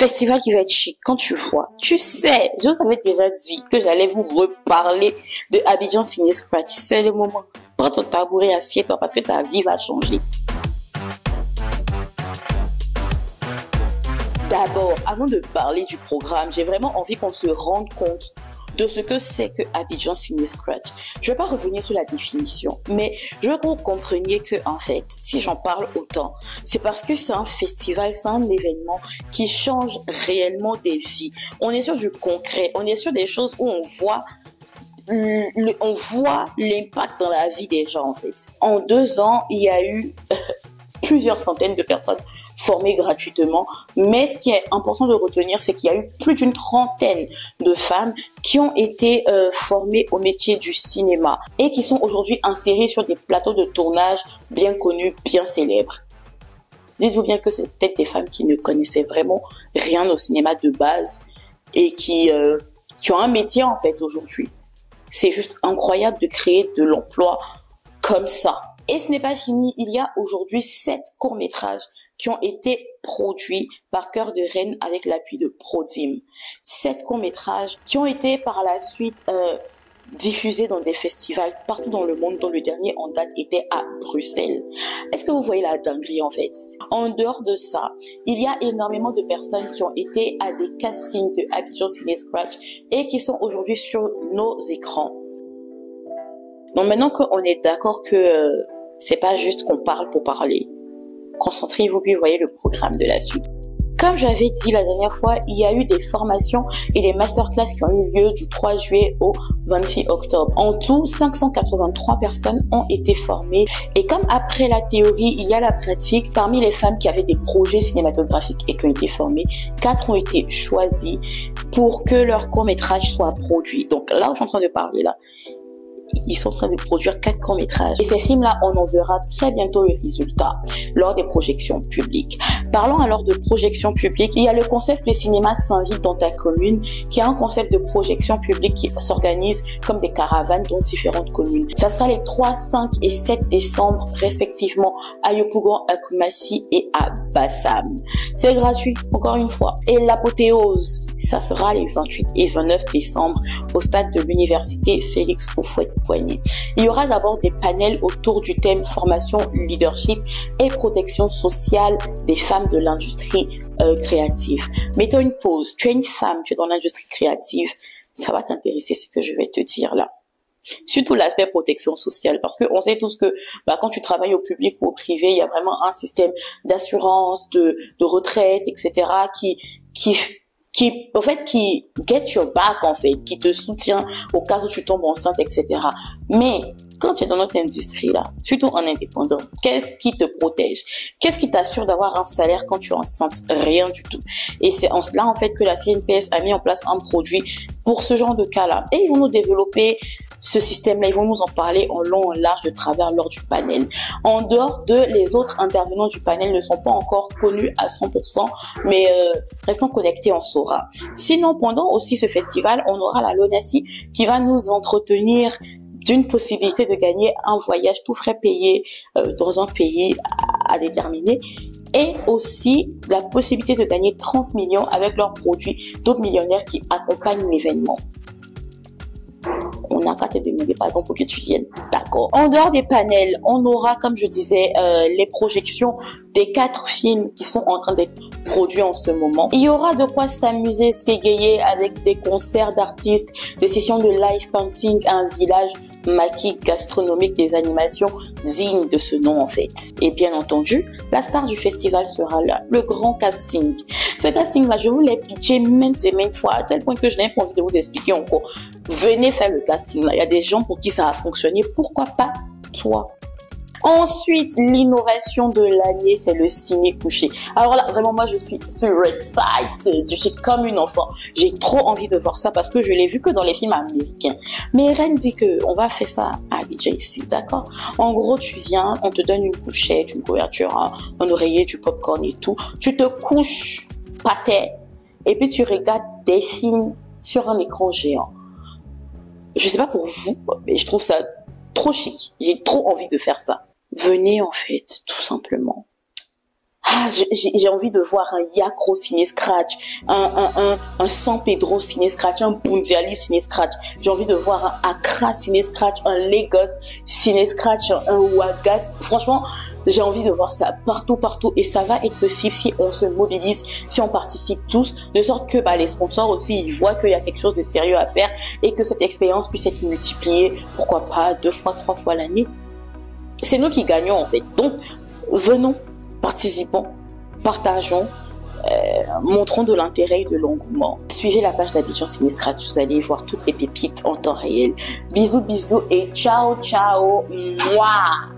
festival qui va être chic. Quand tu vois, tu sais, je vous avais déjà dit que j'allais vous reparler de Abidjan Signé Scratch. C'est le moment. Prends ton tabouret, assieds-toi parce que ta vie va changer. D'abord, avant de parler du programme, j'ai vraiment envie qu'on se rende compte de ce que c'est que Abidjan Signé Scratch. Je ne vais pas revenir sur la définition, mais je veux que vous compreniez que, en fait, si j'en parle autant, c'est parce que c'est un festival, c'est un événement qui change réellement des vies. On est sur du concret, on est sur des choses où on voit l'impact dans la vie des gens, en fait. En 2 ans, il y a eu plusieurs centaines de personnes formées gratuitement, mais ce qui est important de retenir, c'est qu'il y a eu plus d'une trentaine de femmes qui ont été formées au métier du cinéma et qui sont aujourd'hui insérées sur des plateaux de tournage bien connus, bien célèbres. Dites-vous bien que c'est peut-être des femmes qui ne connaissaient vraiment rien au cinéma de base et qui ont un métier en fait aujourd'hui. C'est juste incroyable de créer de l'emploi comme ça. Et ce n'est pas fini, il y a aujourd'hui 7 courts-métrages qui ont été produits par Cœur de Reine avec l'appui de Prodim. 7 courts-métrages qui ont été par la suite diffusés dans des festivals partout dans le monde, dont le dernier en date était à Bruxelles. Est-ce que vous voyez la dinguerie en fait? En dehors de ça, il y a énormément de personnes qui ont été à des castings de Abidjan Signé Scratch et qui sont aujourd'hui sur nos écrans. Donc maintenant qu'on est d'accord que c'est pas juste qu'on parle pour parler, concentrez-vous puis voyez le programme de la suite. Comme j'avais dit la dernière fois, il y a eu des formations et des masterclass qui ont eu lieu du 3 juillet au 26 octobre. En tout, 583 personnes ont été formées. Et comme après la théorie, il y a la pratique, parmi les femmes qui avaient des projets cinématographiques et qui ont été formées, 4 ont été choisies pour que leur court-métrage soit produit. Donc là où je suis en train de parler là, ils sont en train de produire 4 courts-métrages. Et ces films-là, on en verra très bientôt le résultat lors des projections publiques. Parlons alors de projections publiques. Il y a le concept Le cinéma s'invite dans ta commune, qui est un concept de projection publique qui s'organise comme des caravanes dans différentes communes. Ça sera les 3, 5 et 7 décembre, respectivement, à Yopougon, à Koumassi et à Bassam. C'est gratuit, encore une fois. Et l'apothéose, ça sera les 28 et 29 décembre au stade de l'université Félix Houphouët-Boigny. Il y aura d'abord des panels autour du thème formation, leadership et protection sociale des femmes de l'industrie créative. Mettons une pause. Tu es une femme, tu es dans l'industrie créative, ça va t'intéresser ce que je vais te dire là. Surtout l'aspect protection sociale, parce que on sait tous que quand tu travailles au public ou au privé, il y a vraiment un système d'assurance, de retraite, etc. qui get your back en fait, qui te soutient au cas où tu tombes enceinte, etc. Mais quand tu es dans notre industrie là, surtout en indépendant, qu'est-ce qui te protège? Qu'est-ce qui t'assure d'avoir un salaire quand tu es enceinte? Rien du tout. Et c'est en cela en fait que la CNPS a mis en place un produit pour ce genre de cas-là. Et ils vont nous développer ce système-là, ils vont nous en parler en long, en large, de travers lors du panel. En dehors de, les autres intervenants du panel ne sont pas encore connus à 100%, mais restons connectés, on saura. Sinon, pendant aussi ce festival, on aura la LONASI qui va nous entretenir d'une possibilité de gagner un voyage tout frais payé dans un pays à déterminer, et aussi la possibilité de gagner 30 millions avec leurs produits d'autres millionnaires qui accompagnent l'événement. On n'a qu'à te demander pardon pour que tu viennes. D'accord. En dehors des panels, on aura, comme je disais, les projections des 4 films qui sont en train d'être produits en ce moment. Il y aura de quoi s'amuser, s'égayer avec des concerts d'artistes, des sessions de live painting, un village maquis gastronomique, des animations dignes de ce nom en fait. Et bien entendu, la star du festival sera là, le grand casting. Ce casting-là, je vous l'ai pitché maintes et maintes fois, à tel point que je n'ai pas envie de vous expliquer encore. Venez faire le casting là. Il y a des gens pour qui ça a fonctionné. Pourquoi pas toi? Ensuite, l'innovation de l'année, c'est le ciné couché. Alors là, vraiment, moi, je suis super excited. Je suis comme une enfant. J'ai trop envie de voir ça parce que je l'ai vu que dans les films américains. Mais Ren dit que on va faire ça à Abidjan ici, d'accord? En gros, tu viens, on te donne une couchette, une couverture, un oreiller, du popcorn et tout. Tu te couches par terre et puis tu regardes des films sur un écran géant. Je sais pas pour vous, mais je trouve ça trop chic. J'ai trop envie de faire ça. Venez en fait, tout simplement. J'ai envie de voir un Yakro signé Scratch, un San Pedro signé Scratch, un Bundiali signé Scratch. J'ai envie de voir un Accra signé Scratch, un Lagos signé Scratch, un Ouagas. Franchement, j'ai envie de voir ça partout, partout. Et ça va être possible si on se mobilise, si on participe tous, de sorte que les sponsors aussi, ils voient qu'il y a quelque chose de sérieux à faire et que cette expérience puisse être multipliée, pourquoi pas 2 fois, 3 fois l'année. C'est nous qui gagnons en fait. Donc, venons, participons, partageons, montrons de l'intérêt et de l'engouement. Suivez la page d'Abidjan Ciné Scratch, vous allez voir toutes les pépites en temps réel. Bisous, bisous et ciao, ciao, moi.